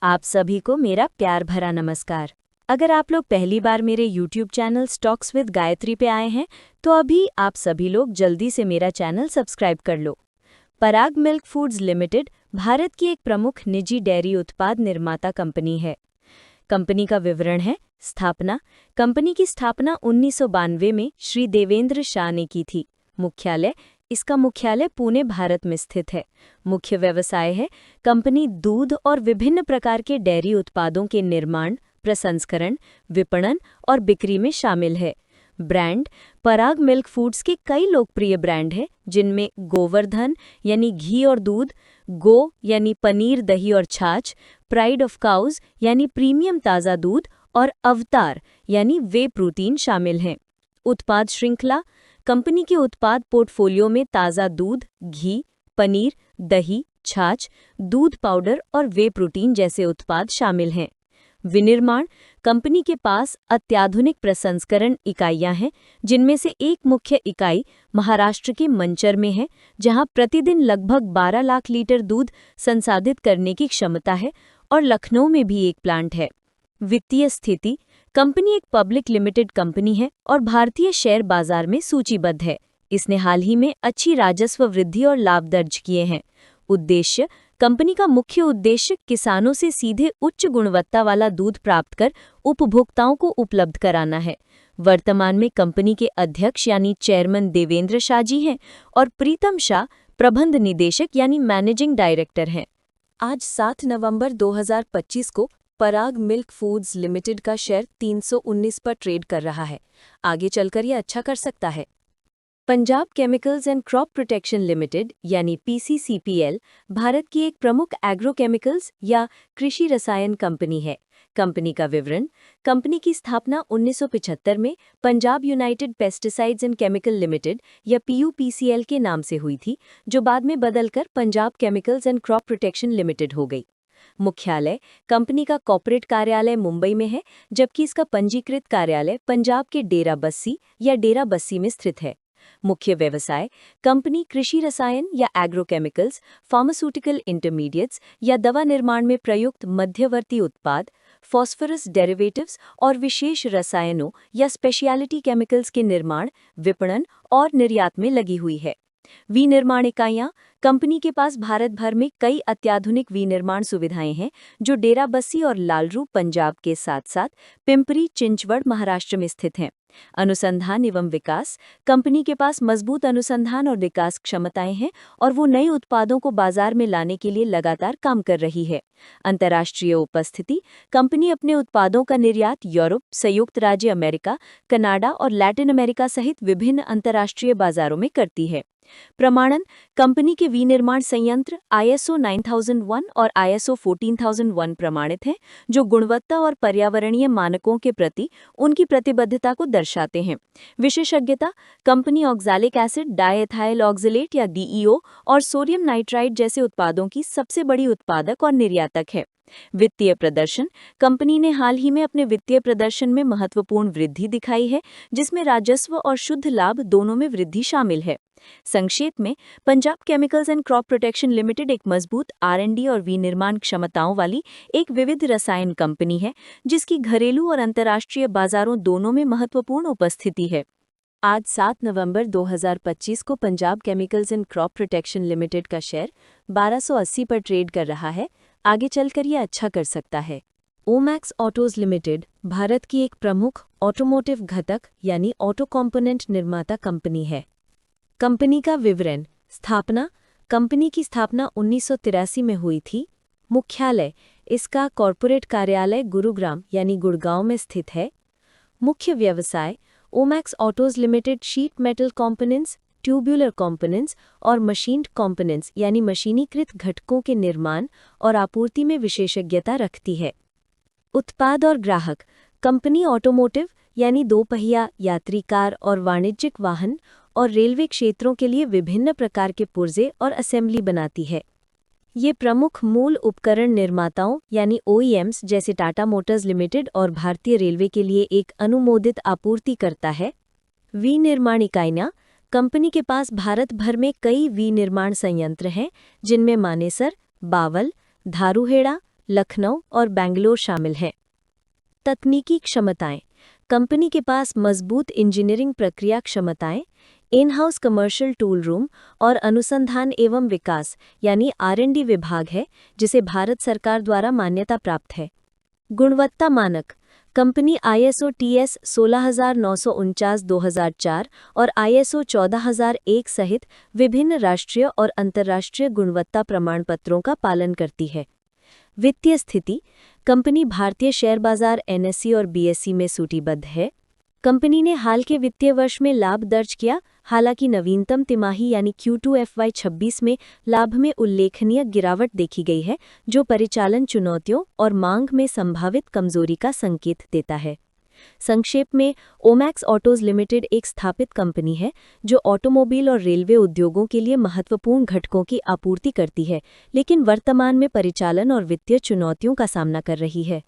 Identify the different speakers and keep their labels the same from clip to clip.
Speaker 1: आप सभी को मेरा प्यार भरा नमस्कार। अगर आप लोग पहली बार मेरे YouTube channel stocks with Gayatri पे आए हैं तो अभी आप सभी लोग जल्दी से मेरा चैनल सब्सक्राइब कर लो। पराग मिल्क फूड्स लिमिटेड भारत की एक प्रमुख निजी डेयरी उत्पाद निर्माता कंपनी है। कंपनी का विवरण है। स्थापना। कंपनी की स्थापना 1992 में श्री देवेंद्र शाह ने की थी। इसका मुख्यालय पुणे भारत में स्थित है। मुख्य व्यवसाय है। कंपनी दूध और विभिन्न प्रकार के डेयरी उत्पादों के निर्माण, प्रसंस्करण, विपणन और बिक्री में शामिल है। ब्रांड। पराग मिल्क फूड्स के कई लोकप्रिय ब्रांड हैं जिनमें गोवर्धन यानी घी और दूध, गो यानी पनीर, दही और छाछ, प्राइड ऑफ काउज यानी प्रीमियम ताज़ा दूध और अवतार यानी वे प्रोटीन शामिल हैं। उत्पाद श्रृंखला। कंपनी के उत्पाद पोर्टफोलियो में ताज़ा दूध, घी, पनीर, दही, छाछ, दूध पाउडर और वे प्रोटीन जैसे उत्पाद शामिल हैं। विनिर्माण। कंपनी के पास अत्याधुनिक प्रसंस्करण इकाइयां हैं जिनमें से एक मुख्य इकाई महाराष्ट्र के मंचर में है जहां प्रतिदिन लगभग 12 लाख लीटर दूध संसाधित करने की क्षमता है, और लखनऊ में भी एक प्लांट है। वित्तीय स्थिति। कंपनी एक पब्लिक लिमिटेड कंपनी है और भारतीय शेयर बाजार में सूचीबद्ध है। इसने हाल ही में अच्छी राजस्व वृद्धि और लाभ दर्ज किए हैं। उद्देश्य। कंपनी का मुख्य उद्देश्य किसानों से सीधे उच्च गुणवत्ता वाला दूध प्राप्त कर उपभोक्ताओं को उपलब्ध कराना है। वर्तमान में कंपनी के अध्यक्ष यानी चेयरमैन देवेंद्र शाह जी हैं और प्रीतम शाह प्रबंध निदेशक यानी मैनेजिंग डायरेक्टर हैं। आज 7 नवंबर 2025 को पराग मिल्क फूड्स लिमिटेड का शेयर 319 पर ट्रेड कर रहा है। आगे चलकर यह अच्छा कर सकता है। Punjab chemicals and crop protection limited यानी पीसीसीपीएल भारत की एक प्रमुख एग्रोकेमिकल्स या कृषि रसायन कंपनी है। कंपनी का विवरण। कंपनी की स्थापना 1975 में Punjab United pesticides and chemical limited या पीयूपीसीएल के नाम से हुई थी, जो बाद में बदलकर Punjab chemicals and crop protection limited हो गई। मुख्यालय। कंपनी का कॉर्पोरेट कार्यालय मुंबई में है, जबकि इसका पंजीकृत कार्यालय पंजाब के डेरा बस्सी या डेरा बस्सी में स्थित है। मुख्य व्यवसाय। कंपनी कृषि रसायन या एग्रोकेमिकल्स, फार्मास्यूटिकल इंटरमीडिएट्स या दवा निर्माण में प्रयुक्त मध्यवर्ती उत्पाद, फॉस्फोरस डेरिवेटिव्स और विशेष रसायनों या स्पेशलिटी केमिकल्स के निर्माण, विपणन और निर्यात में लगी हुई है। विनिर्माण इकाइयां। कंपनी के पास भारत भर में कई अत्याधुनिक विनिर्माण सुविधाएं हैं जो डेरा बस्सी और लालरू पंजाब के साथ साथ पिंपरी चिंचवड़ महाराष्ट्र में स्थित हैं। अनुसंधान एवं विकास। कंपनी के पास मजबूत अनुसंधान और विकास क्षमताएं हैं और वो नए उत्पादों को बाजार में लाने के लिए लगातार काम कर रही है। अंतर्राष्ट्रीय उपस्थिति। कंपनी अपने उत्पादों का निर्यात यूरोप, संयुक्त राज्य अमेरिका, कनाडा और लैटिन अमेरिका सहित विभिन्न अंतर्राष्ट्रीय बाजारों में करती है। प्रमाणन। कंपनी के विनिर्माण संयंत्र ISO 9001 और ISO 14001 प्रमाणित हैं, जो गुणवत्ता और पर्यावरणीय मानकों के प्रति उनकी प्रतिबद्धता को दर्शाते हैं। विशेषज्ञता। कंपनी ऑक्सैलिक एसिड, डायएथाइल ऑक्सलेट या DEO और सोडियम नाइट्राइड जैसे उत्पादों की सबसे बड़ी उत्पादक और निर्यातक है। वित्तीय प्रदर्शन। कंपनी ने हाल ही में अपने वित्तीय प्रदर्शन में महत्वपूर्ण वृद्धि दिखाई है, जिसमें राजस्व और शुद्ध लाभ दोनों में वृद्धि शामिल है। संक्षेप में, Punjab chemicals and crop protection limited एक मजबूत R&D और विनिर्माण क्षमताओं वाली एक विविध रसायन कंपनी है, जिसकी घरेलू और अंतर्राष्ट्रीय बाजारों दोनों में महत्वपूर्ण उपस्थिति है। आज 7 नवंबर 2025 को Punjab chemicals and crop protection limited का शेयर 1280 पर ट्रेड कर रहा है। आगे चलकर यह अच्छा कर सकता है। ओमैक्स ऑटोज लिमिटेड भारत की एक प्रमुख ऑटोमोटिव घटक यानी ऑटो कंपोनेंट निर्माता कंपनी है। कंपनी का विवरण। स्थापना। कंपनी की स्थापना 1983 में हुई थी। मुख्यालय। इसका कॉर्पोरेट कार्यालय गुरुग्राम यानी गुड़गांव में स्थित है। मुख्य व्यवसाय। Omaxe autos limited sheet metal components, tubular components और मशीन्ड कॉम्पोनेंट्स यानी मशीनीकृत घटकों के निर्माण और आपूर्ति में विशेषज्ञता रखती है। उत्पाद और ग्राहक। कंपनी ऑटोमोटिव यानी दोपहिया, यात्री कार और वाणिज्यिक वाहन और रेलवे क्षेत्रों के लिए विभिन्न प्रकार के पुर्जे और असेंबली बनाती है। ये प्रमुख मूल उपकरण निर्माताओं यानी OEMs जैसे टाटा मोटर्स लिमिटेड और भारतीय रेलवे के लिए एक अनुमोदित आपूर्ति करता है। विनिर्माण इकाइयां। कंपनी के पास भारत भर में कई विनिर्माण संयंत्र हैं, जिनमें मानेसर, बावल, धारूहेड़ा, लखनऊ और बेंगलोर शामिल हैं। तकनीकी क्षमताएं। कंपनी के पास मजबूत इंजीनियरिंग प्रक्रिया क्षमताएं, in house commercial tool room और अनुसंधान एवं विकास यानी R&D विभाग है, जिसे भारत सरकार द्वारा मान्यता प्राप्त है। गुणवत्ता मानक। कंपनी ISO TS 16949-2004 और ISO 14001 सहित विभिन्न राष्ट्रीय और अंतर्राष्ट्रीय गुणवत्ता प्रमाण पत्रों का पालन करती है। वित्तीय स्थिति। कंपनी भारतीय शेयर बाजार NSE और BSE में सूचीबद्ध है। कंपनी ने हाल के वित्तीय वर्ष में लाभ दर्ज किया, हालांकि नवीनतम तिमाही यानी Q2 FY26 में लाभ में उल्लेखनीय गिरावट देखी गई है, जो परिचालन चुनौतियों और मांग में संभावित कमजोरी का संकेत देता है। संक्षेप में, ओमैक्स ऑटोज लिमिटेड एक स्थापित कंपनी है जो ऑटोमोबाइल और रेलवे उद्योगों के लिए महत्वपूर्ण घटकों की आपूर्ति करती है, लेकिन वर्तमान में परिचालन और वित्तीय चुनौतियों का सामना कर रही है।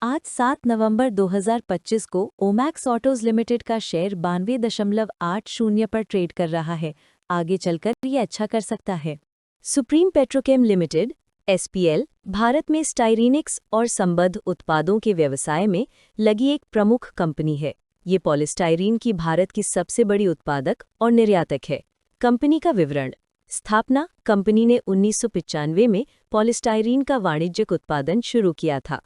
Speaker 1: आज 7 नवंबर 2025 को ओमैक्स ऑटोज लिमिटेड का शेयर 92.80 पर ट्रेड कर रहा है। आगे चलकर ये अच्छा कर सकता है। Supreme Petrochem limited SPL Bharat में स्टाइरीनिक्स और संबद्ध उत्पादों के व्यवसाय में लगी एक प्रमुख कंपनी है। ये पॉलीस्टाइरीन की भारत की सबसे बड़ी उत्पादक और निर्यातक है। कंपनी का विवरण। स्थापना। कंपनी ने 1995 में पॉलीस्टाइरीन का वाणिज्यिक उत्पादन शुरू किया था।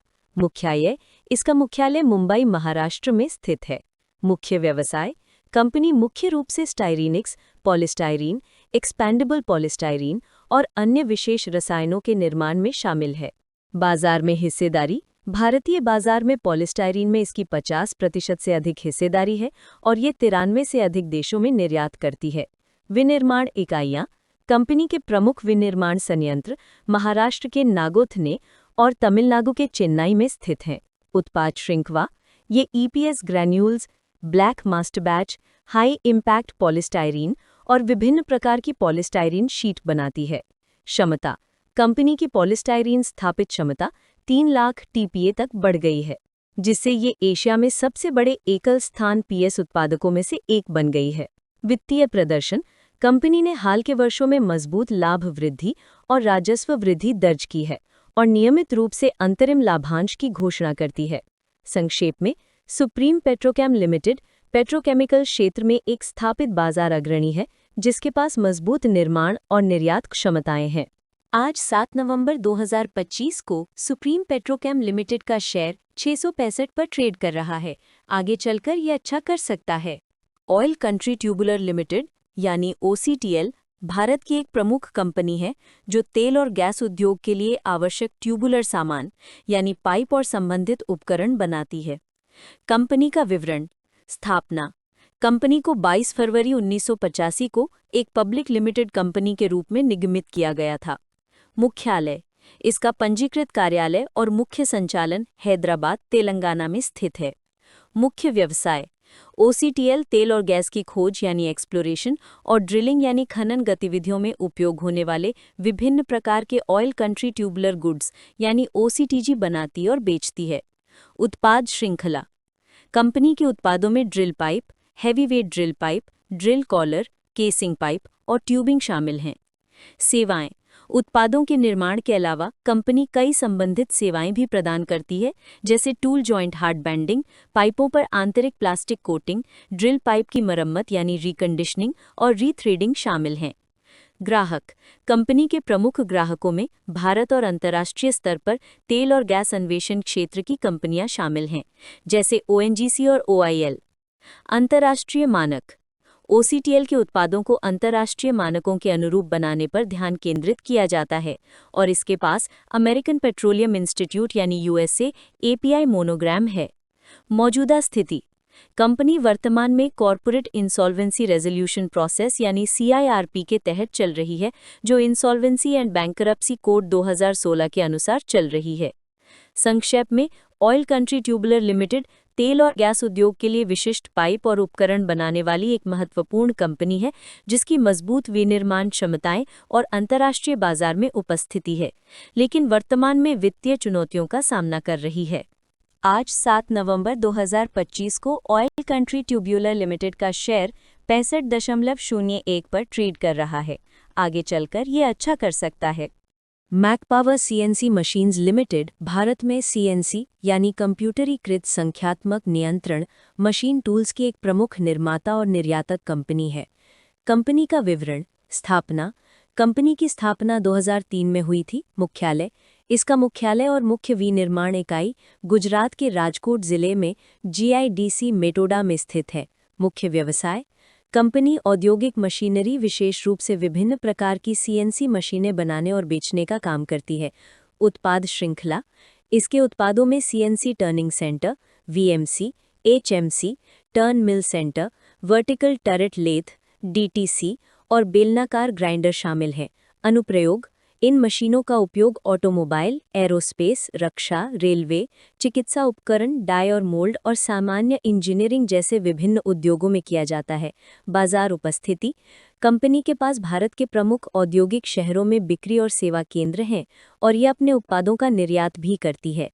Speaker 1: इसका मुख्यालय मुंबई, महाराष्ट्र में स्थित है। मुख्य व्यवसाय। कंपनी मुख्य रूप से स्टाइरीनिक्स, पॉलीस्टाइरीन, एक्सपैंडेबल पॉलीस्टाइरीन और अन्य विशेष रसायनों के निर्माण में शामिल है। बाजार में हिस्सेदारी। भारतीय बाजार में पॉलीस्टाइरीन में इसकी 50% से अधिक हिस्सेदारी है और ये 93 से अधिक देशों में निर्यात करती है। विनिर्माण इकाइयाँ। कंपनी के प्रमुख विनिर्माण संयंत्र महाराष्ट्र के नागोथने और तमिलनाडु के चेन्नई में स्थित हैं। उत्पाद श्रृंखला। ये EPS granules, black master batch, high impact polystyrene और विभिन्न प्रकार की पॉलीस्टाइरीन शीट बनाती है। क्षमता। कंपनी की पॉलीस्टाइरीन स्थापित क्षमता 3 लाख TPA तक बढ़ गई है, जिससे ये एशिया में सबसे बड़े एकल स्थान PS उत्पादकों में से एक बन गई है। वित्तीय प्रदर्शन। कंपनी ने हाल के वर्षों में मजबूत लाभ वृद्धि और राजस्व वृद्धि दर्ज की है और नियमित रूप से अंतरिम लाभांश की घोषणा करती है। संक्षेप में, सुप्रीम पेट्रोकेम लिमिटेड पेट्रोकेमिकल क्षेत्र में एक स्थापित बाजार अग्रणी है, जिसके पास मजबूत निर्माण और निर्यात क्षमताएं हैं। आज 7 नवंबर 2025 को सुप्रीम पेट्रोकेम लिमिटेड का शेयर 665 पर ट्रेड कर रहा है। आगे चलकर ये अच्छा कर सकता है। ऑयल कंट्री ट्यूबुलर लिमिटेड यानी OCTL भारत की एक प्रमुख कंपनी है जो तेल और गैस उद्योग के लिए आवश्यक ट्यूबुलर सामान यानी पाइप और संबंधित उपकरण बनाती है। कंपनी का विवरण। स्थापना। कंपनी को 22 फरवरी 1985 को एक पब्लिक लिमिटेड कंपनी के रूप में निगमित किया गया था। मुख्यालय। इसका पंजीकृत कार्यालय और मुख्य संचालन हैदराबाद, तेलंगाना में स्थित है। मुख्य व्यवसाय। OCTL तेल और गैस की खोज यानी एक्सप्लोरेशन और ड्रिलिंग यानी खनन गतिविधियों में उपयोग होने वाले विभिन्न प्रकार के ऑयल कंट्री ट्यूबुलर गुड्स यानी OCTG बनाती और बेचती है। उत्पाद श्रृंखला। कंपनी के उत्पादों में drill pipe, heavy weight drill pipe, drill collar, casing pipe और ट्यूबिंग शामिल हैं। सेवाएं। उत्पादों के निर्माण के अलावा कंपनी कई संबंधित सेवाएं भी प्रदान करती है, जैसे टूल जॉइंट हार्ड बैंडिंग, पाइपों पर आंतरिक प्लास्टिक कोटिंग, ड्रिल पाइप की मरम्मत यानी रिकंडीशनिंग और रीथ्रेडिंग शामिल हैं। ग्राहक। कंपनी के प्रमुख ग्राहकों में भारत और अंतर्राष्ट्रीय स्तर पर तेल और गैस अन्वेषण क्षेत्र की कंपनियां शामिल हैं, जैसे ONGC और OIL। अंतर्राष्ट्रीय मानक। OCTL के उत्पादों को अंतर्राष्ट्रीय मानकों के अनुरूप बनाने पर ध्यान केंद्रित किया जाता है और इसके पास अमेरिकन पेट्रोलियम इंस्टीट्यूट यानी USA API मोनोग्राम है। मौजूदा स्थिति। कंपनी वर्तमान में कॉर्पोरेट इंसॉल्वेंसी रेजोल्यूशन प्रोसेस यानी CIRP के तहत चल रही है, जो इंसॉल्वेंसी एंड बैंकरप्सी कोड 2016 के अनुसार चल रही है। संक्षेप में, ऑयल कंट्री ट्यूबुलर लिमिटेड तेल और गैस उद्योग के लिए विशिष्ट पाइप और उपकरण बनाने वाली एक महत्वपूर्ण कंपनी है, जिसकी मजबूत विनिर्माण क्षमताएं और अंतर्राष्ट्रीय बाजार में उपस्थिति है, लेकिन वर्तमान में वित्तीय चुनौतियों का सामना कर रही है। आज 7 नवंबर 2025 को ऑयल कंट्री ट्यूबुलर लिमिटेड का शेयर 65.01 पर ट्रेड कर रहा है। आगे चलकर ये अच्छा कर सकता है। Mac Power CNC machines limited Bharat में सीएनसी यानी कंप्यूटरीकृत संख्यात्मक नियंत्रण मशीन टूल्स की एक प्रमुख निर्माता और निर्यातक कंपनी है। कंपनी का विवरण। स्थापना। कंपनी की स्थापना 2003 में हुई थी। मुख्यालय। इसका मुख्यालय और मुख्य विनिर्माण इकाई गुजरात के राजकोट जिले में GIDC मेटोडा में स्थित है। मुख्य व्यवसाय। कंपनी औद्योगिक मशीनरी विशेष रूप से विभिन्न प्रकार की CNC मशीनें बनाने और बेचने का काम करती है। उत्पाद श्रृंखला। इसके उत्पादों में CNC turning centre, VMC, HMC, turn mill centre, vertical turret lathe, DTC और बेलनाकार ग्राइंडर शामिल हैं। अनुप्रयोग। इन मशीनों का उपयोग ऑटोमोबाइल, एरोस्पेस, रक्षा, रेलवे, चिकित्सा उपकरण, डाई और मोल्ड और सामान्य इंजीनियरिंग जैसे विभिन्न उद्योगों में किया जाता है। बाजार उपस्थिति। कंपनी के पास भारत के प्रमुख औद्योगिक शहरों में बिक्री और सेवा केंद्र हैं और ये अपने उत्पादों का निर्यात भी करती है।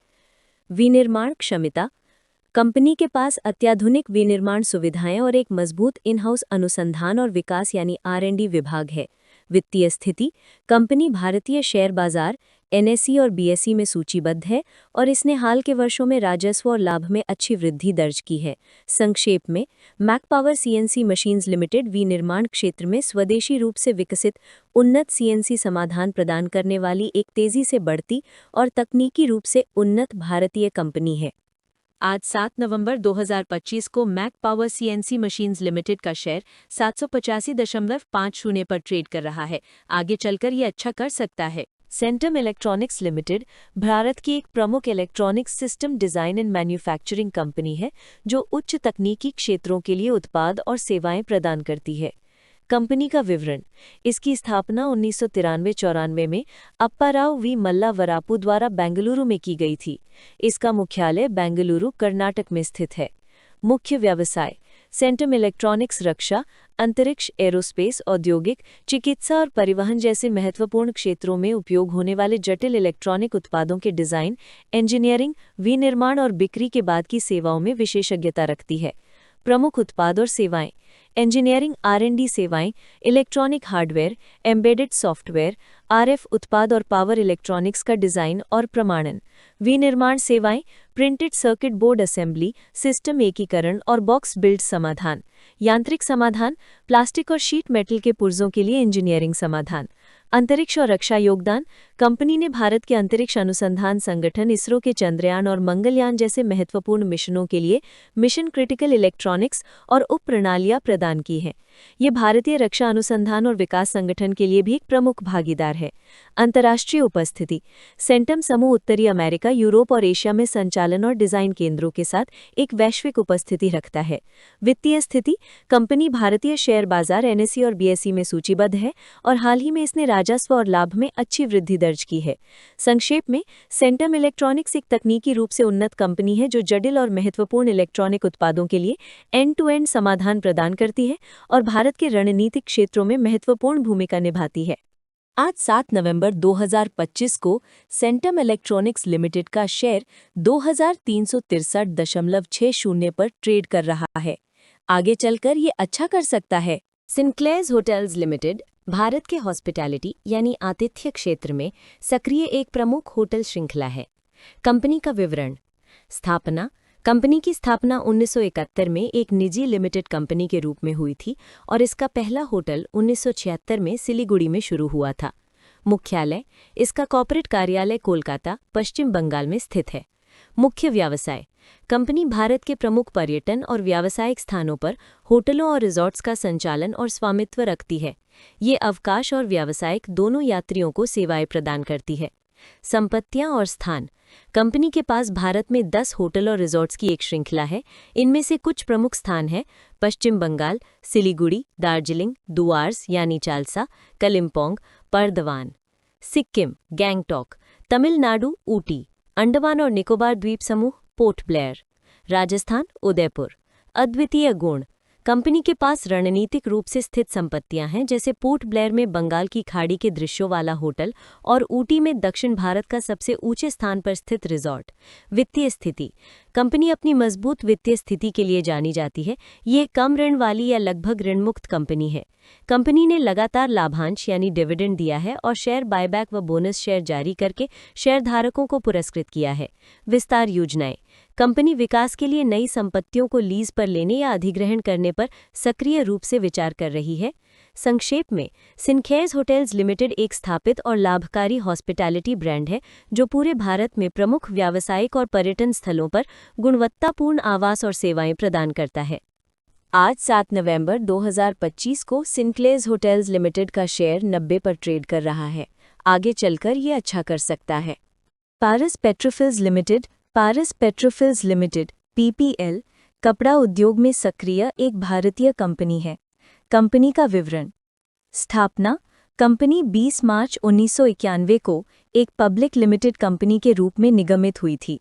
Speaker 1: विनिर्माण क्षमता। कंपनी के पास अत्याधुनिक विनिर्माण सुविधाएं और एक मजबूत इन-हाउस अनुसंधान और विकास यानी R&D विभाग है। वित्तीय स्थिति। कंपनी भारतीय शेयर बाजार NSE और BSE में सूचीबद्ध है और इसने हाल के वर्षों में राजस्व और लाभ में अच्छी वृद्धि दर्ज की है। संक्षेप में, Mac Power CNC machines limited विनिर्माण क्षेत्र में स्वदेशी रूप से विकसित उन्नत CNC समाधान प्रदान करने वाली एक तेजी से बढ़ती और तकनीकी रूप से उन्नत भारतीय कंपनी है। आज 7 नवंबर 2025 को Mac Power CNC machines limited का शेयर 785.50 पर ट्रेड कर रहा है। आगे चलकर ये अच्छा कर सकता है। सेंटम इलेक्ट्रॉनिक्स लिमिटेड भारत की एक प्रमुख electronics system design and manufacturing company है जो उच्च तकनीकी क्षेत्रों के लिए उत्पाद और सेवाएं प्रदान करती है। कंपनी का विवरण। इसकी स्थापना 1993-94 में अप्पाराव वी मल्लावरापु द्वारा बेंगलुरु में की गई थी। इसका मुख्यालय बेंगलुरु, कर्नाटक में स्थित है। मुख्य व्यवसाय। सेंटम इलेक्ट्रॉनिक्स रक्षा, अंतरिक्ष, एरोस्पेस, औद्योगिक, चिकित्सा और परिवहन जैसे महत्वपूर्ण क्षेत्रों में उपयोग होने वाले जटिल इलेक्ट्रॉनिक उत्पादों के डिज़ाइन, इंजीनियरिंग, विनिर्माण और बिक्री के बाद की सेवाओं में विशेषज्ञता रखती है। प्रमुख उत्पाद और सेवाएं। इंजीनियरिंग R&D सेवाएं, electronic hardware, embedded software, RF उत्पाद और पावर इलेक्ट्रॉनिक्स का डिज़ाइन और प्रमाणन। विनिर्माण सेवाएं, printed circuit board assembly, system एकीकरण और बॉक्स बिल्ड समाधान। यांत्रिक समाधान, प्लास्टिक और शीट मेटल के पुर्जों के लिए इंजीनियरिंग समाधान। अंतरिक्ष और रक्षा योगदान। कंपनी ने भारत के अंतरिक्ष अनुसंधान संगठन ISRO के चंद्रयान और मंगलयान जैसे महत्वपूर्ण मिशनों के लिए मिशन क्रिटिकल इलेक्ट्रॉनिक्स और उपप्रणालियां प्रदान की हैं। ये भारतीय रक्षा अनुसंधान और विकास संगठन के लिए भी एक प्रमुख भागीदार है। अंतर्राष्ट्रीय उपस्थिति। सेंटम समूह उत्तरी अमेरिका, यूरोप और एशिया में संचालन और डिजाइन केंद्रों के साथ एक वैश्विक उपस्थिति रखता है। वित्तीय स्थिति। कंपनी भारतीय शेयर बाजार NSE और BSE में सूचीबद्ध है और हाल ही में इसने राजस्व और लाभ में अच्छी वृद्धि दर्ज की है। संक्षेप में, सेंटम इलेक्ट्रॉनिक्स एक तकनीकी रूप से उन्नत कंपनी है जो जटिल और महत्वपूर्ण इलेक्ट्रॉनिक उत्पादों के लिए एंड-टू-एंड समाधान प्रदान करती है और भारत के रणनीतिक क्षेत्रों में महत्वपूर्ण भूमिका निभाती है। आज 7 नवंबर 2025 को सेंटम इलेक्ट्रॉनिक्स लिमिटेड का शेयर 2363.60 पर ट्रेड कर रहा है। आगे चलकर ये अच्छा कर सकता है। सिनक्लेयर्स होटल्स लिमिटेड भारत के हॉस्पिटैलिटी यानी आतिथ्य क्षेत्र में सक्रिय एक प्रमुख होटल श्रृंखला है। कंपनी का विवरण। स्थापना। कंपनी की स्थापना 1971 में एक निजी लिमिटेड कंपनी के रूप में हुई थी और इसका पहला होटल 1976 में सिलीगुड़ी में शुरू हुआ था। मुख्यालय। इसका कॉर्पोरेट कार्यालय कोलकाता, पश्चिम बंगाल में स्थित है। मुख्य व्यवसाय। कंपनी भारत के प्रमुख पर्यटन और व्यावसायिक स्थानों पर होटलों और रिजॉर्ट्स का संचालन और स्वामित्व रखती है। ये अवकाश और व्यावसायिक दोनों यात्रियों को सेवाएं प्रदान करती है। संपत्तियां और स्थान। कंपनी के पास भारत में 10 होटल और रिजॉर्ट्स की एक श्रृंखला है। इनमें से कुछ प्रमुख स्थान हैं पश्चिम बंगाल, सिलीगुड़ी, दार्जिलिंग, दुआर्स यानी चालसा, कलिम्पोंग, बर्दवान। सिक्किम, गैंगटॉक। तमिलनाडु, ऊटी। अंडमान और निकोबार द्वीप समूह, पोर्ट ब्लेयर। राजस्थान, उदयपुर। अद्वितीय गुण। कंपनी के पास रणनीतिक रूप से स्थित संपत्तियां हैं, जैसे पोर्ट ब्लेयर में बंगाल की खाड़ी के दृश्यों वाला होटल और ऊटी में दक्षिण भारत का सबसे ऊंचे स्थान पर स्थित रिजॉर्ट। वित्तीय स्थिति। कंपनी अपनी मजबूत वित्तीय स्थिति के लिए जानी जाती है। ये कम ऋण वाली या लगभग ऋणमुक्त कंपनी है। कंपनी ने लगातार लाभांश यानी डिविडेंड दिया है और शेयर बायबैक व बोनस शेयर जारी करके शेयरधारकों को पुरस्कृत किया है। विस्तार योजनाएं। कंपनी विकास के लिए नई संपत्तियों को लीज पर लेने या अधिग्रहण करने पर सक्रिय रूप से विचार कर रही है। संक्षेप में, सिनखेज होटल्स लिमिटेड एक स्थापित और लाभकारी हॉस्पिटैलिटी ब्रांड है जो पूरे भारत में प्रमुख व्यावसायिक और पर्यटन स्थलों पर गुणवत्तापूर्ण आवास और सेवाएं प्रदान करता है। आज 7 नवंबर 2025 को सिनक्लेज होटल्स लिमिटेड का शेयर 90 पर ट्रेड कर रहा है। आगे चलकर ये अच्छा कर सकता है। पारस पेट्रोफिल्स लिमिटेड। पारस पेट्रोफिल्स लिमिटेड (पीपीएल) कपड़ा उद्योग में सक्रिय एक भारतीय कंपनी है। कंपनी का विवरण। स्थापना। कंपनी 20 मार्च 1991 को एक पब्लिक लिमिटेड कंपनी के रूप में निगमित हुई थी।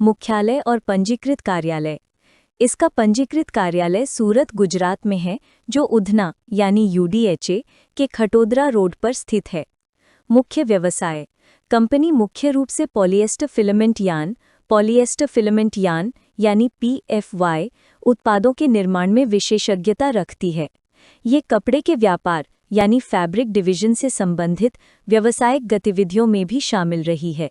Speaker 1: मुख्यालय और पंजीकृत कार्यालय। इसका पंजीकृत कार्यालय सूरत, गुजरात में है, जो उधना यानी यूडीएचए के खटोदरा रोड पर स्थित है। मुख्य व्यवसाय। कंपनी मुख्य रूप से पॉलिएस्टर फिलामेंट यार्न यानी पीएफवाई उत्पादों के निर्माण में विशेषज्ञता रखती है। ये कपड़े के व्यापार यानी फैब्रिक डिवीजन से संबंधित व्यावसायिक गतिविधियों में भी शामिल रही है।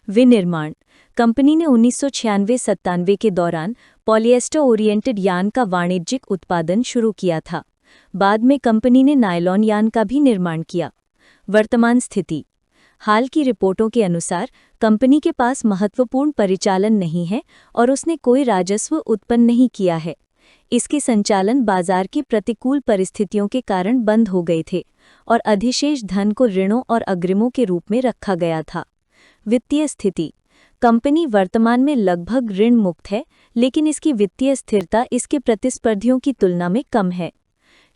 Speaker 1: विनिर्माण। कंपनी ने 1996-97 के दौरान पॉलिएस्टर ओरिएंटेड यार्न का वाणिज्यिक उत्पादन शुरू किया था। बाद में कंपनी ने नायलॉन यार्न का भी निर्माण किया। वर्तमान स्थिति। हाल की रिपोर्टों के अनुसार कंपनी के पास महत्वपूर्ण परिचालन नहीं है और उसने कोई राजस्व उत्पन्न नहीं किया है। इसके संचालन बाजार की प्रतिकूल परिस्थितियों के कारण बंद हो गए थे और अधिशेष धन को ऋणों और अग्रिमों के रूप में रखा गया था। वित्तीय स्थिति। कंपनी वर्तमान में लगभग ऋण मुक्त है, लेकिन इसकी वित्तीय स्थिरता इसके प्रतिस्पर्धियों की तुलना में कम है।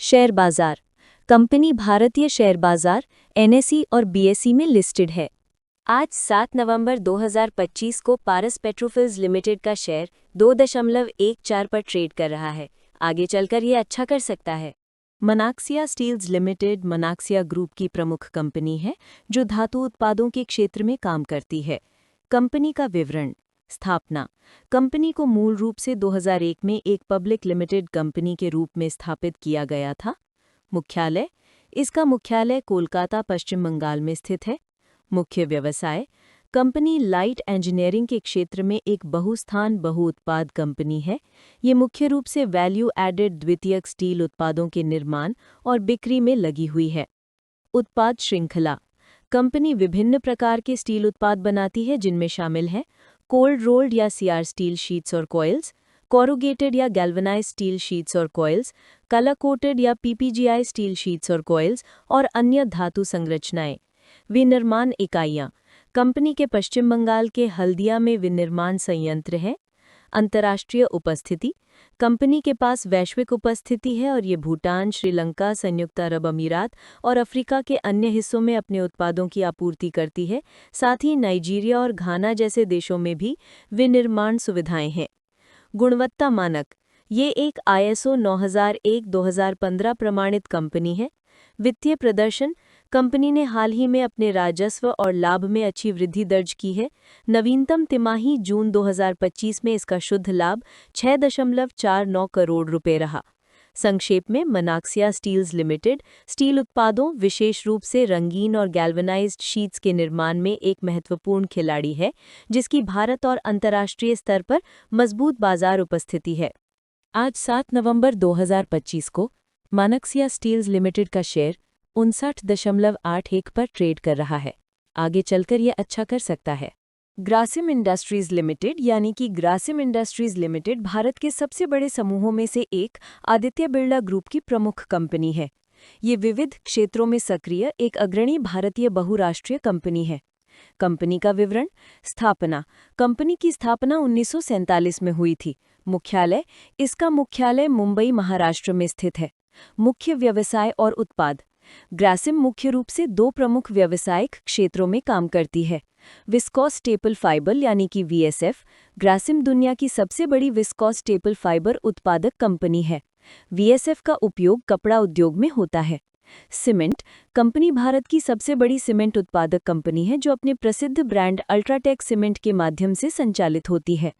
Speaker 1: शेयर बाजार। कंपनी भारतीय शेयर बाजार एनएसई और बीएसई में लिस्टेड है। आज 7 नवंबर 2025 को पारस पेट्रोफिल्स लिमिटेड का शेयर 2.14 पर ट्रेड कर रहा है। आगे चलकर ये अच्छा कर सकता है। मनाक्सिया स्टील्स लिमिटेड मनाक्सिया ग्रुप की प्रमुख कंपनी है जो धातु उत्पादों के क्षेत्र में काम करती है। कंपनी का विवरण। स्थापना। कंपनी को मूल रूप से 2001 में एक पब्लिक लिमिटेड कंपनी के रूप में स्थापित किया गया था। मुख्यालय। इसका मुख्यालय कोलकाता, पश्चिम बंगाल में स्थित है। मुख्य व्यवसाय। कंपनी लाइट इंजीनियरिंग के क्षेत्र में एक बहुस्थान बहुउत्पाद कंपनी है। ये मुख्य रूप से वैल्यू एडेड द्वितीयक स्टील उत्पादों के निर्माण और बिक्री में लगी हुई है। उत्पाद श्रृंखला। कंपनी विभिन्न प्रकार के स्टील उत्पाद बनाती है, जिनमें शामिल हैं कोल्ड रोल्ड या सीआर स्टील शीट्स और कॉइल्स, कोरुगेटेड या गैल्वेनाइज्ड स्टील शीट्स और कॉइल्स, कलर कोटेड या पीपीजीआई स्टील शीट्स और कॉइल्स और अन्य धातु संरचनाएं। विनिर्माण इकाइयां। कंपनी के पश्चिम बंगाल के हल्दिया में विनिर्माण संयंत्र है। अंतर्राष्ट्रीय उपस्थिति। कंपनी के पास वैश्विक उपस्थिति है और ये भूटान, श्रीलंका, संयुक्त अरब अमीरात और अफ्रीका के अन्य हिस्सों में अपने उत्पादों की आपूर्ति करती है। साथ ही नाइजीरिया और घाना जैसे देशों में भी विनिर्माण सुविधाएं हैं। गुणवत्ता मानक। ये एक ISO 9001-2015 प्रमाणित कंपनी है। वित्तीय प्रदर्शन। कंपनी ने हाल ही में अपने राजस्व और लाभ में अच्छी वृद्धि दर्ज की है। नवीनतम तिमाही जून 2025 में इसका शुद्ध लाभ 6.49 करोड़ रुपए रहा। संक्षेप में, मनाक्सिया स्टील्स लिमिटेड स्टील उत्पादों, विशेष रूप से रंगीन और गैल्वेनाइज्ड शीट्स के निर्माण में एक महत्वपूर्ण खिलाड़ी है, जिसकी भारत और अंतर्राष्ट्रीय स्तर पर मजबूत बाजार उपस्थिति है। आज 7 नवंबर 2025 को मनाक्सिया स्टील्स लिमिटेड का शेयर 59.81 पर ट्रेड कर रहा है। आगे चलकर यह अच्छा कर सकता है। ग्रासिम इंडस्ट्रीज लिमिटेड यानी कि ग्रासिम इंडस्ट्रीज लिमिटेड भारत के सबसे बड़े समूहों में से एक आदित्य बिरला ग्रुप की प्रमुख कंपनी है। ये विविध क्षेत्रों में सक्रिय एक अग्रणी भारतीय बहुराष्ट्रीय कंपनी है। कंपनी का विवरण। स्थापना। कंपनी की स्थापना 1947 में हुई थी। मुख्यालय। इसका मुख्यालय मुंबई, महाराष्ट्र में स्थित है। मुख्य व्यवसाय और उत्पाद। ग्रासिम मुख्य रूप से 2 प्रमुख व्यावसायिक क्षेत्रों में काम करती है। विस्कोस स्टेपल फाइबर यानी कि VSF। ग्रासिम दुनिया की सबसे बड़ी विस्कोस स्टेपल फाइबर उत्पादक कंपनी है। वीएसएफ का उपयोग कपड़ा उद्योग में होता है। सीमेंट कंपनी भारत की सबसे बड़ी सीमेंट उत्पादक कंपनी है जो अपने प्रसिद्ध ब्रांड अल्ट्राटेक सीमेंट के माध्यम से संचालित होती है।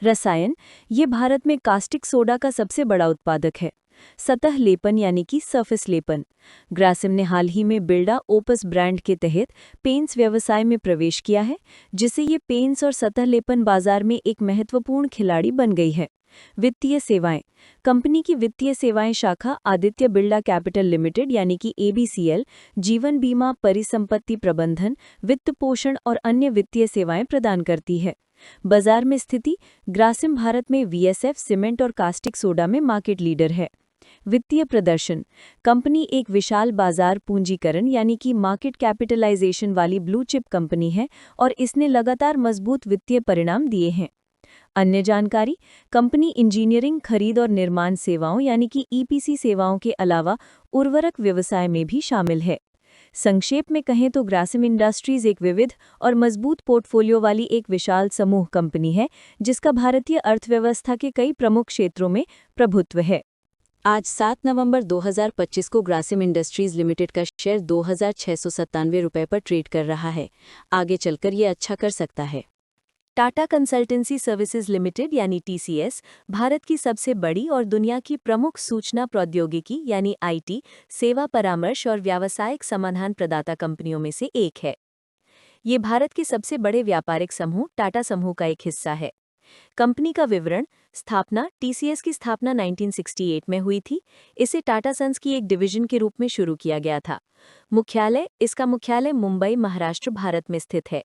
Speaker 1: रसायन ये भारत में कास्टिक सोडा का सबसे बड़ा उत्पादक है। सतह लेपन यानी कि सरफेस लेपन ग्रासिम ने हाल ही में बिल्डा ओपस ब्रांड के तहत पेंट्स व्यवसाय में प्रवेश किया है, जिससे ये पेंट्स और सतह लेपन बाजार में एक महत्वपूर्ण खिलाड़ी बन गई है। वित्तीय सेवाएं कंपनी की वित्तीय सेवाएं शाखा आदित्य बिरला कैपिटल लिमिटेड यानी कि एबीसीएल जीवन बीमा, परिसंपत्ति प्रबंधन, वित्त पोषण और अन्य वित्तीय सेवाएं प्रदान करती है। बाजार में स्थिति ग्रासिम भारत में वीएसएफ सीमेंट और कास्टिक सोडा में मार्केट लीडर है। वित्तीय प्रदर्शन कंपनी एक विशाल बाजार पूंजीकरण यानी कि मार्केट कैपिटलाइजेशन वाली ब्लू चिप कंपनी है और इसने लगातार मजबूत वित्तीय परिणाम दिए हैं। अन्य जानकारी कंपनी इंजीनियरिंग, खरीद और निर्माण सेवाओं यानी कि ईपीसी सेवाओं के अलावा उर्वरक व्यवसाय में भी शामिल है। संक्षेप में कहें तो ग्रासिम इंडस्ट्रीज एक विविध और मजबूत पोर्टफोलियो वाली एक विशाल समूह कंपनी है जिसका भारतीय अर्थव्यवस्था के कई प्रमुख क्षेत्रों में प्रभुत्व है। आज 7 नवंबर 2025 को ग्रासिम इंडस्ट्रीज लिमिटेड का शेयर 2,697 रुपये पर ट्रेड कर रहा है। आगे चलकर ये अच्छा कर सकता है। टाटा कंसल्टेंसी सर्विसेज लिमिटेड यानी टीसीएस भारत की सबसे बड़ी और दुनिया की प्रमुख सूचना प्रौद्योगिकी यानी आईटी सेवा, परामर्श और व्यावसायिक समाधान प्रदाता कंपनियों में से एक है। ये भारत के सबसे बड़े व्यापारिक समूह टाटा समूह का एक हिस्सा है। कंपनी का विवरण स्थापना टीसीएस की स्थापना 1968 में हुई थी। इसे टाटा सन्स की एक डिवीजन के रूप में शुरू किया गया था। इसका मुख्यालय मुंबई, महाराष्ट्र, भारत में स्थित है।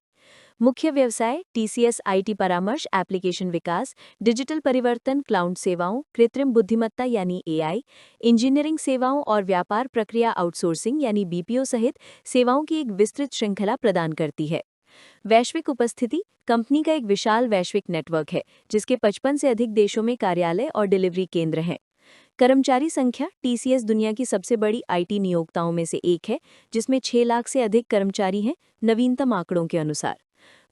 Speaker 1: मुख्य व्यवसाय टीसीएस आईटी परामर्श, एप्लीकेशन विकास, डिजिटल परिवर्तन, क्लाउड सेवाओं, कृत्रिम बुद्धिमत्ता यानी एआई, इंजीनियरिंग सेवाओं और व्यापार प्रक्रिया आउटसोर्सिंग यानी बीपीओ सहित सेवाओं की एक विस्तृत श्रृंखला प्रदान करती है। वैश्विक उपस्थिति कंपनी का एक विशाल वैश्विक नेटवर्क है जिसके 55 से अधिक देशों में कार्यालय और डिलीवरी केंद्र हैं। कर्मचारी संख्या टीसीएस दुनिया की सबसे बड़ी आईटी नियोक्ताओं में से एक है जिसमें 6 लाख से अधिक कर्मचारी हैं, नवीनतम आंकड़ों के अनुसार।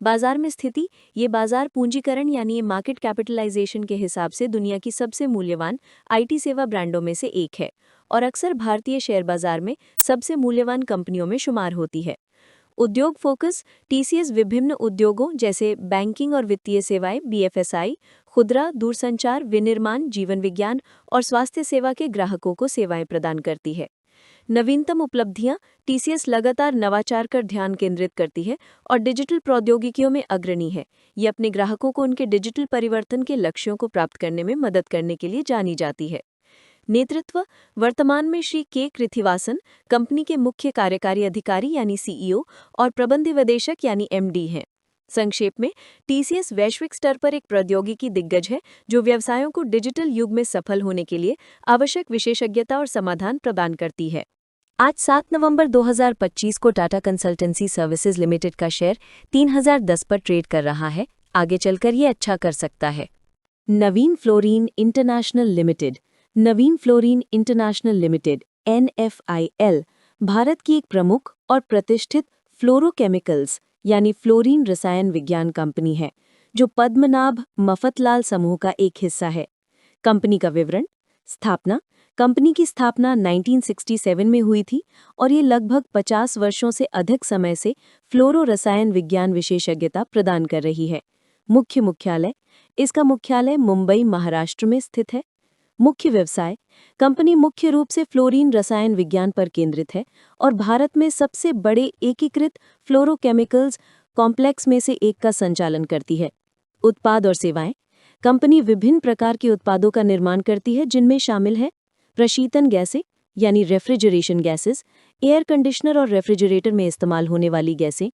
Speaker 1: बाजार में स्थिति ये बाजार पूंजीकरण यानी मार्केट कैपिटलाइजेशन के हिसाब से दुनिया की सबसे मूल्यवान आईटी सेवा ब्रांडों में से एक है और अक्सर भारतीय शेयर बाजार में सबसे मूल्यवान कंपनियों में शुमार होती है। उद्योग फोकस टीसीएस विभिन्न उद्योगों जैसे बैंकिंग और वित्तीय सेवाएं, बीएफएसआई, खुदरा, दूरसंचार, विनिर्माण, जीवन विज्ञान और स्वास्थ्य सेवा के ग्राहकों को सेवाएं प्रदान करती है। नवीनतम उपलब्धियां टीसीएस लगातार नवाचार कर ध्यान केंद्रित करती है और डिजिटल प्रौद्योगिकियों में अग्रणी है। ये अपने ग्राहकों को उनके डिजिटल परिवर्तन के लक्ष्यों को प्राप्त करने में मदद करने के लिए जानी जाती है। नेतृत्व वर्तमान में श्री के कृथिवासन कंपनी के मुख्य कार्यकारी अधिकारी यानी सीईओ और प्रबंध निदेशक यानी एमडी हैं। संक्षेप में टीसीएस वैश्विक स्तर पर एक प्रौद्योगिकी दिग्गज है जो व्यवसायों को डिजिटल युग में सफल होने के लिए आवश्यक विशेषज्ञता और समाधान प्रदान करती है। आज 7 नवंबर 2025 को टाटा कंसल्टेंसी सर्विसेज लिमिटेड का शेयर 3010 पर ट्रेड कर रहा है। आगे चलकर ये अच्छा कर सकता है। Navin Fluorine International Limited Navin Fluorine International Limited NFIL Bharat की एक प्रमुख और प्रतिष्ठित फ्लोरोकेमिकल्स यानी फ्लोरीन रसायन विज्ञान कंपनी है जो पद्मनाभ मफतलाल समूह का एक हिस्सा है। कंपनी का विवरण स्थापना कंपनी की स्थापना 1967 में हुई थी और ये लगभग 50 वर्षों से अधिक समय से फ्लोरो रसायन विज्ञान विशेषज्ञता प्रदान कर रही है। मुख्यालय इसका मुख्यालय मुंबई, महाराष्ट्र में स्थित है। मुख्य व्यवसाय कंपनी मुख्य रूप से फ्लोरीन रसायन विज्ञान पर केंद्रित है और भारत में सबसे बड़े एकीकृत फ्लोरोकेमिकल्स कॉम्प्लेक्स में से एक का संचालन करती है। उत्पाद और सेवाएं कंपनी विभिन्न प्रकार के उत्पादों का निर्माण करती है जिनमें शामिल है प्रशीतन गैसें यानी रेफ्रिजरेशन गैसेस, एयर कंडीशनर और रेफ्रिजरेटर में इस्तेमाल होने वाली गैसें,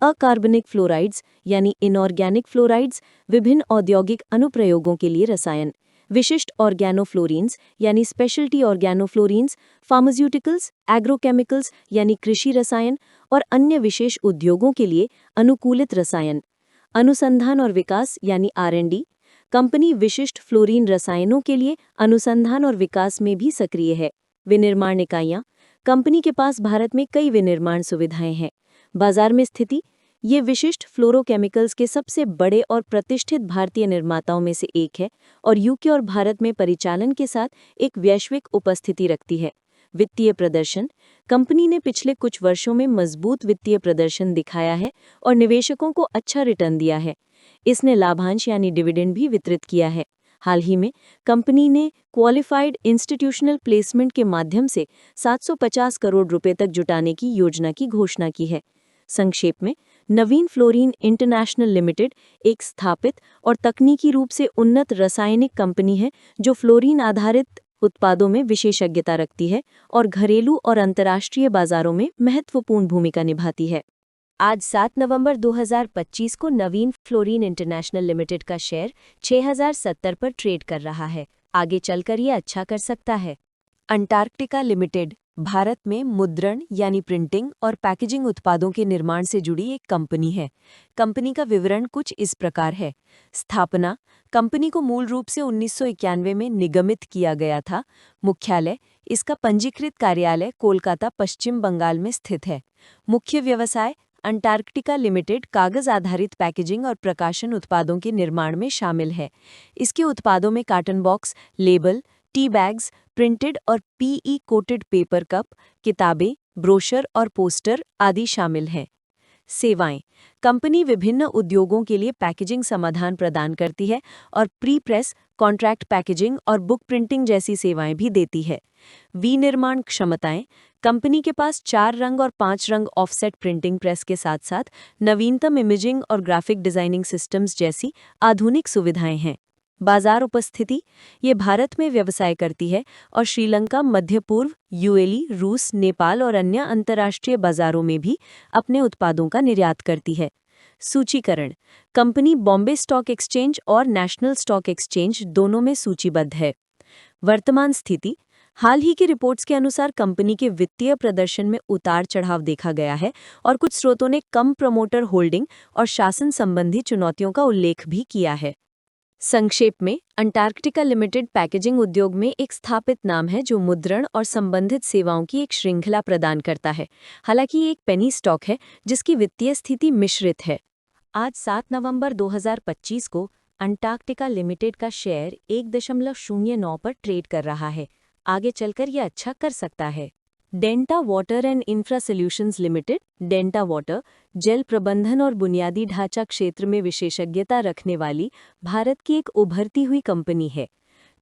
Speaker 1: अकार्बनिक फ्लोराइड्स यानी इनऑर्गेनिक फ्लोराइड्स, विभिन्न औद्योगिक अनुप्रयोगों के लिए रसायन, विशिष्ट ऑर्गेनोफ्लोरीन्स यानी स्पेशलिटी ऑर्गेनोफ्लोरीन्स, फार्मास्यूटिकल्स, एग्रोकेमिकल्स यानी कृषि रसायन और अन्य विशेष उद्योगों के लिए अनुकूलित रसायन। अनुसंधान और विकास यानी R&D कंपनी विशिष्ट फ्लोरीन रसायनों के लिए अनुसंधान और विकास में भी सक्रिय है। विनिर्माण इकाइयाँ कंपनी के पास भारत में कई विनिर्माण सुविधाएं हैं। बाजार में स्थिति ये विशिष्ट फ्लोरोकेमिकल्स के सबसे बड़े और प्रतिष्ठित भारतीय निर्माताओं में से एक है और यूके और भारत में परिचालन के साथ एक वैश्विक उपस्थिति रखती है। वित्तीय प्रदर्शन। कंपनी ने पिछले कुछ वर्षों में मजबूत वित्तीय प्रदर्शन दिखाया है और निवेशकों को अच्छा रिटर्न दिया है। इसने लाभांश यानी डिविडेंड भी वितरित किया है। हाल ही में कंपनी ने क्वालिफाइड इंस्टीट्यूशनल प्लेसमेंट के माध्यम से 750 करोड़ रुपए तक जुटाने की योजना की घोषणा की है। संक्षेप में, नवीन फ्लोरीन इंटरनेशनल लिमिटेड एक स्थापित और तकनीकी रूप से उन्नत रासायनिक कंपनी है जो फ्लोरीन आधारित उत्पादों में विशेषज्ञता रखती है और घरेलू और अंतर्राष्ट्रीय बाजारों में महत्वपूर्ण भूमिका निभाती है। आज 7 नवंबर 2025 को नवीन फ्लोरीन इंटरनेशनल लिमिटेड का शेयर 6070 पर ट्रेड कर रहा है। आगे चलकर ये अच्छा कर सकता है। अंटार्कटिका लिमिटेड भारत में मुद्रण यानी प्रिंटिंग और पैकेजिंग उत्पादों के निर्माण से जुड़ी एक कंपनी है। कंपनी का विवरण कुछ इस प्रकार है। स्थापना। कंपनी को मूल रूप से 1991 में निगमित किया गया था। मुख्यालय। इसका पंजीकृत कार्यालय कोलकाता, पश्चिम बंगाल में स्थित है। मुख्य व्यवसाय। अंटार्कटिका लिमिटेड कागज आधारित पैकेजिंग और प्रकाशन उत्पादों के निर्माण में शामिल है। इसके उत्पादों में carton box, label, tea bags, printed और पीई कोटेड पेपर कप, किताबें, ब्रोशर और पोस्टर आदि शामिल हैं। सेवाएं। कंपनी विभिन्न उद्योगों के लिए पैकेजिंग समाधान प्रदान करती है और प्री प्रेस, कॉन्ट्रैक्ट पैकेजिंग और बुक प्रिंटिंग जैसी सेवाएं भी देती है। विनिर्माण क्षमताएं। कंपनी के पास 4 रंग और 5 रंग ऑफसेट प्रिंटिंग प्रेस के साथ साथ नवीनतम इमेजिंग और ग्राफिक डिजाइनिंग सिस्टम्स जैसी आधुनिक सुविधाएं हैं। बाजार उपस्थिति। ये भारत में व्यवसाय करती है और श्रीलंका, मध्य पूर्व, यूएई, रूस, नेपाल और अन्य अंतर्राष्ट्रीय बाजारों में भी अपने उत्पादों का निर्यात करती है। सूचीकरण। कंपनी बॉम्बे स्टॉक एक्सचेंज और नेशनल स्टॉक एक्सचेंज दोनों में सूचीबद्ध है। वर्तमान स्थिति। हाल ही की रिपोर्ट्स के अनुसार कंपनी के वित्तीय प्रदर्शन में उतार चढ़ाव देखा गया है और कुछ स्रोतों ने कम प्रमोटर होल्डिंग और शासन संबंधी चुनौतियों का उल्लेख भी किया है। संक्षेप में, अंटार्कटिका लिमिटेड पैकेजिंग उद्योग में एक स्थापित नाम है जो मुद्रण और संबंधित सेवाओं की एक श्रृंखला प्रदान करता है। हालांकि ये एक पेनी स्टॉक है जिसकी वित्तीय स्थिति मिश्रित है। आज 7 नवंबर 2025 को अंटार्कटिका लिमिटेड का शेयर 1.09 पर ट्रेड कर रहा है। आगे चलकर यह अच्छा कर सकता है। Denta water and infra solutions limited, Denta water, जल प्रबंधन और बुनियादी ढांचा क्षेत्र में विशेषज्ञता रखने वाली भारत की एक उभरती हुई कंपनी है।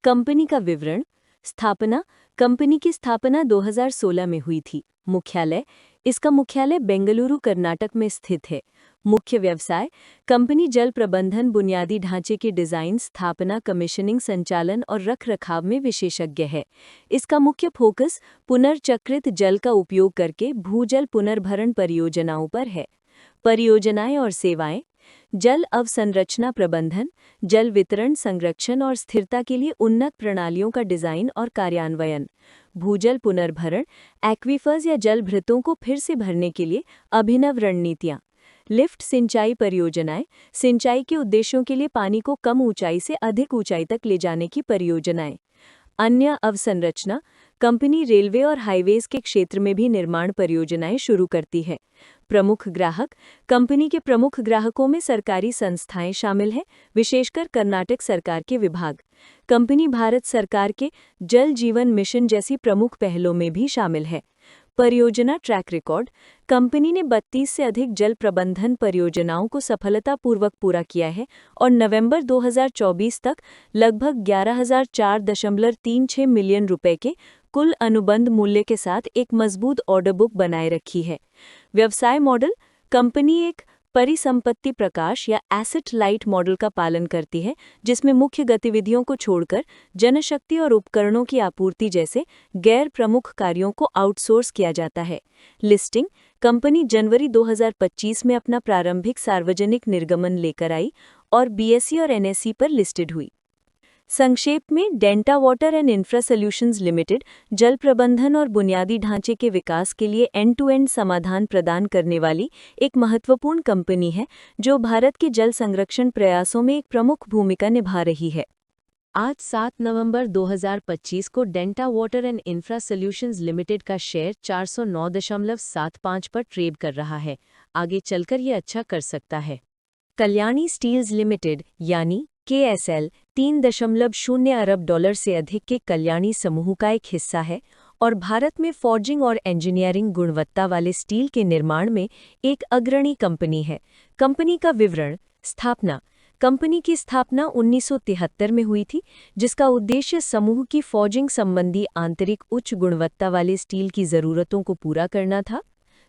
Speaker 1: कंपनी का विवरण। स्थापना। कंपनी की स्थापना 2016 में हुई थी। मुख्यालय। इसका मुख्यालय बेंगलुरु, कर्नाटक में स्थित है। मुख्य व्यवसाय। कंपनी जल प्रबंधन, बुनियादी ढांचे की डिजाइन, स्थापना, कमीशनिंग, संचालन और रखरखाव में विशेषज्ञ है। इसका मुख्य फोकस पुनर्चक्रित जल का उपयोग करके भूजल पुनर्भरण परियोजनाओं पर है। परियोजनाएं और सेवाएं। जल अवसंरचना प्रबंधन, जल वितरण, संरक्षण और स्थिरता के लिए उन्नत प्रणालियों का डिजाइन और कार्यान्वयन। भूजल पुनर्भरण, एक्वीफर्स या जल भृतों को फिर से भरने के लिए अभिनव रणनीतियाँ। लिफ्ट सिंचाई परियोजनाएं, सिंचाई के उद्देश्यों के लिए पानी को कम ऊंचाई से अधिक ऊंचाई तक ले जाने की परियोजनाएं। अन्य अवसंरचना। कंपनी रेलवे और हाईवेज के क्षेत्र में भी निर्माण परियोजनाएं शुरू करती है। प्रमुख ग्राहक। कंपनी के प्रमुख ग्राहकों में सरकारी संस्थाएं शामिल हैं, विशेषकर कर्नाटक सरकार के विभाग। कंपनी भारत सरकार के जल जीवन मिशन जैसी प्रमुख पहलों में भी शामिल है। परियोजना ट्रैक रिकॉर्ड। कंपनी ने 32 से अधिक जल प्रबंधन परियोजनाओं को सफलतापूर्वक पूरा किया है और नवंबर 2024 तक लगभग 11,004.36 मिलियन रुपए के कुल अनुबंध मूल्य के साथ एक मजबूत ऑर्डर बुक बनाए रखी है। व्यवसाय मॉडल। कंपनी एक परिसंपत्ति प्रकाश या एसेट लाइट मॉडल का पालन करती है जिसमें मुख्य गतिविधियों को छोड़कर जनशक्ति और उपकरणों की आपूर्ति जैसे गैर प्रमुख कार्यों को आउटसोर्स किया जाता है। लिस्टिंग। कंपनी जनवरी 2025 में अपना प्रारंभिक सार्वजनिक निर्गमन लेकर आई और बीएसई और एनएसई पर लिस्टेड हुई। संक्षेप में, Denta water and infra solutions limited जल प्रबंधन और बुनियादी ढांचे के विकास के लिए एंड टू एंड समाधान प्रदान करने वाली एक महत्वपूर्ण कंपनी है जो भारत के जल संरक्षण प्रयासों में एक प्रमुख भूमिका निभा रही है। आज 7 नवंबर 2025 को Denta water and infra solutions limited का शेयर 409.75 पर ट्रेड कर रहा है। आगे चलकर ये अच्छा कर सकता है। कल्याणी स्टील्स लिमिटेड यानी KSL 3.0 अरब डॉलर से अधिक के कल्याणी समूह का एक हिस्सा है और भारत में फॉर्जिंग और इंजीनियरिंग गुणवत्ता वाले स्टील के निर्माण में एक अग्रणी कंपनी है। कंपनी का विवरण। स्थापना। कंपनी की स्थापना 1973 में हुई थी, जिसका उद्देश्य समूह की फॉर्जिंग संबंधी आंतरिक उच्च गुणवत्ता वाले स्टील की ज़रूरतों को पूरा करना था।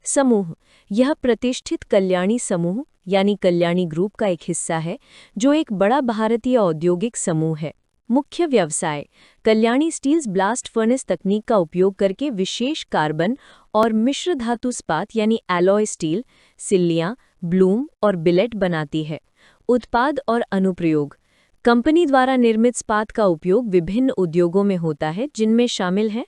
Speaker 1: समूह। यह प्रतिष्ठित कल्याणी समूह यानी कल्याणी ग्रुप का एक हिस्सा है, जो एक बड़ा भारतीय औद्योगिक समूह है। मुख्य व्यवसाय। कल्याणी स्टील्स ब्लास्ट फर्नेस तकनीक का उपयोग करके विशेष कार्बन और मिश्र धातु इस्पात यानी एलॉय स्टील, सिल्लियां, ब्लूम और बिलेट बनाती है। उत्पाद और अनुप्रयोग। कंपनी द्वारा निर्मित इस्पात का उपयोग विभिन्न उद्योगों में होता है, जिनमें शामिल हैं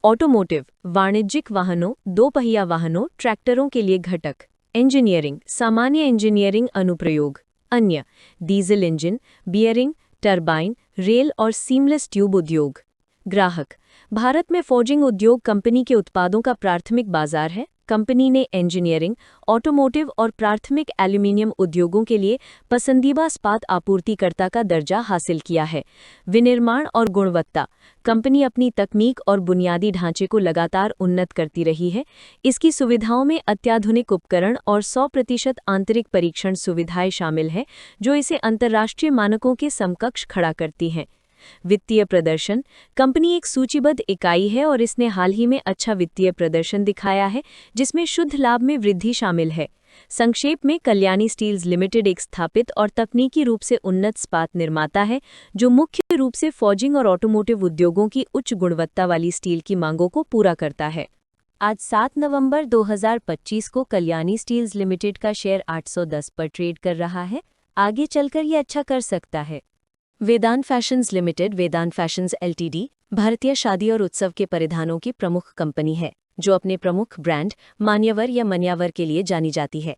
Speaker 1: ऑटोमोटिव, वाणिज्यिक वाहनों, दोपहिया वाहनों, ट्रैक्टरों के लिए घटक। इंजीनियरिंग, सामान्य इंजीनियरिंग अनुप्रयोग। अन्य, diesel engine, bearing, turbine, rail और सीमलेस ट्यूब उद्योग। ग्राहक, भारत में फॉर्जिंग उद्योग कंपनी के उत्पादों का प्राथमिक बाजार है। कंपनी ने इंजीनियरिंग, ऑटोमोटिव और प्राथमिक एल्यूमीनियम उद्योगों के लिए पसंदीदा इस्पात आपूर्तिकर्ता का दर्जा हासिल किया है। विनिर्माण और गुणवत्ता। कंपनी अपनी तकनीक और बुनियादी ढांचे को लगातार उन्नत करती रही है। इसकी सुविधाओं में अत्याधुनिक उपकरण और 100% आंतरिक परीक्षण सुविधाएं शामिल हैं, जो इसे अंतर्राष्ट्रीय मानकों के समकक्ष खड़ा करती हैं। वित्तीय प्रदर्शन। कंपनी एक सूचीबद्ध इकाई है और इसने हाल ही में अच्छा वित्तीय प्रदर्शन दिखाया है, जिसमें शुद्ध लाभ में वृद्धि शामिल है। संक्षेप में, कल्याणी स्टील्स लिमिटेड एक स्थापित और तकनीकी रूप से उन्नत इस्पात निर्माता है, जो मुख्य रूप से फॉर्जिंग और ऑटोमोटिव उद्योगों की उच्च गुणवत्ता वाली स्टील की मांगों को पूरा करता है। आज 7 नवंबर 2025 को कल्याणी स्टील्स लिमिटेड का शेयर 810 पर ट्रेड कर रहा है। आगे चलकर ये अच्छा कर सकता है। वेदांत फैशंस लिमिटेड वेदांत फैशंस LTD भारतीय शादी और उत्सव के परिधानों की प्रमुख कंपनी है, जो अपने प्रमुख ब्रांड मान्यवर या मन्यावर के लिए जानी जाती है।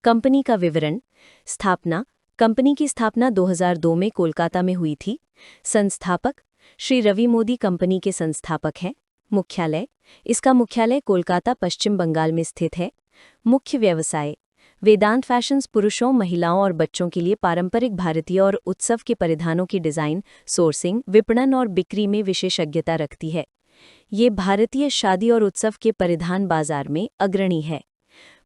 Speaker 1: कंपनी का विवरण। स्थापना। कंपनी की स्थापना 2002 में कोलकाता में हुई थी। संस्थापक श्री रवि मोदी कंपनी के संस्थापक हैं। मुख्यालय। इसका मुख्यालय कोलकाता, पश्चिम बंगाल में स्थित है। मुख्य व्यवसाय। वेदांत फैशंस पुरुषों, महिलाओं और बच्चों के लिए पारंपरिक भारतीय और उत्सव के परिधानों की डिज़ाइन, सोर्सिंग, विपणन और बिक्री में विशेषज्ञता रखती है। ये भारतीय शादी और उत्सव के परिधान बाजार में अग्रणी है।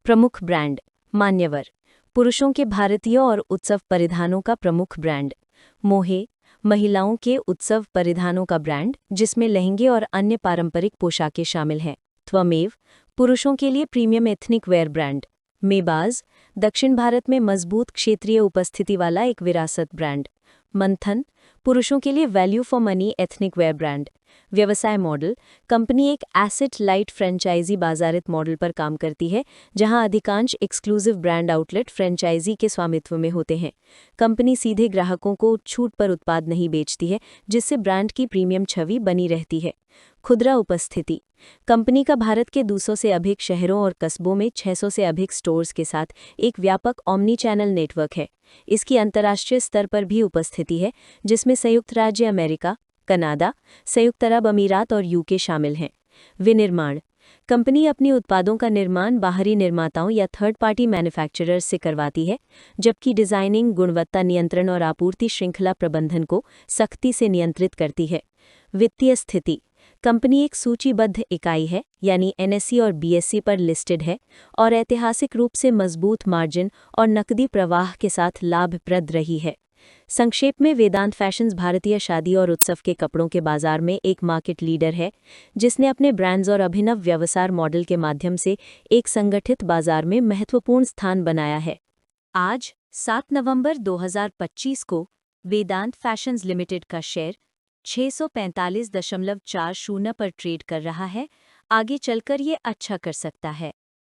Speaker 1: प्रमुख ब्रांड। मान्यवर, पुरुषों के भारतीय और उत्सव परिधानों का प्रमुख ब्रांड। मोहे, महिलाओं के उत्सव परिधानों का ब्रांड, जिसमें लहंगे और अन्य पारंपरिक पोशाकें शामिल हैं। त्वमेव, पुरुषों के लिए प्रीमियम एथनिक वेयर ब्रांड। मेबाज, दक्षिण भारत में मजबूत क्षेत्रीय उपस्थिति वाला एक विरासत ब्रांड। मंथन, पुरुषों के लिए value for money ethnic wear brand. व्यवसाय मॉडल। कंपनी एक एसेट लाइट फ्रेंचाइजी बाजारित मॉडल पर काम करती है, जहां अधिकांश एक्सक्लूसिव ब्रांड आउटलेट फ्रेंचाइजी के स्वामित्व में होते हैं। कंपनी सीधे ग्राहकों को छूट पर उत्पाद नहीं बेचती है, जिससे ब्रांड की प्रीमियम छवि बनी रहती है। खुदरा उपस्थिति। कंपनी का भारत के 200 से अधिक शहरों और कस्बों में 600 से अधिक स्टोर्स के साथ एक व्यापक ऑम्नी चैनल नेटवर्क है। इसकी अंतर्राष्ट्रीय स्तर पर भी उपस्थिति है, जिसमें संयुक्त राज्य अमेरिका, कनाडा, संयुक्त अरब अमीरात और UK शामिल हैं। विनिर्माण। कंपनी अपने उत्पादों का निर्माण बाहरी निर्माताओं या थर्ड पार्टी मैन्युफैक्चरर्स से करवाती है, जबकि डिज़ाइनिंग, गुणवत्ता नियंत्रण और आपूर्ति श्रृंखला प्रबंधन को सख्ती से नियंत्रित करती है। वित्तीय स्थिति। कंपनी एक सूचीबद्ध इकाई है, यानी NSE और BSE पर लिस्टेड है और ऐतिहासिक रूप से मजबूत मार्जिन और नकदी प्रवाह के साथ लाभप्रद रही है। संक्षेप में, वेदांत फैशंस भारतीय शादी और उत्सव के कपड़ों के बाजार में एक मार्केट लीडर है, जिसने अपने ब्रांड्स और अभिनव व्यवसाय मॉडल के माध्यम से एक संगठित बाजार में महत्वपूर्ण स्थान बनाया है। आज 7 नवंबर 2025 को वेदांत फैशंस लिमिटेड का शेयर 645.40 पर ट्रेड कर रहा है। आगे चलकर ये अच्छा कर सकता है।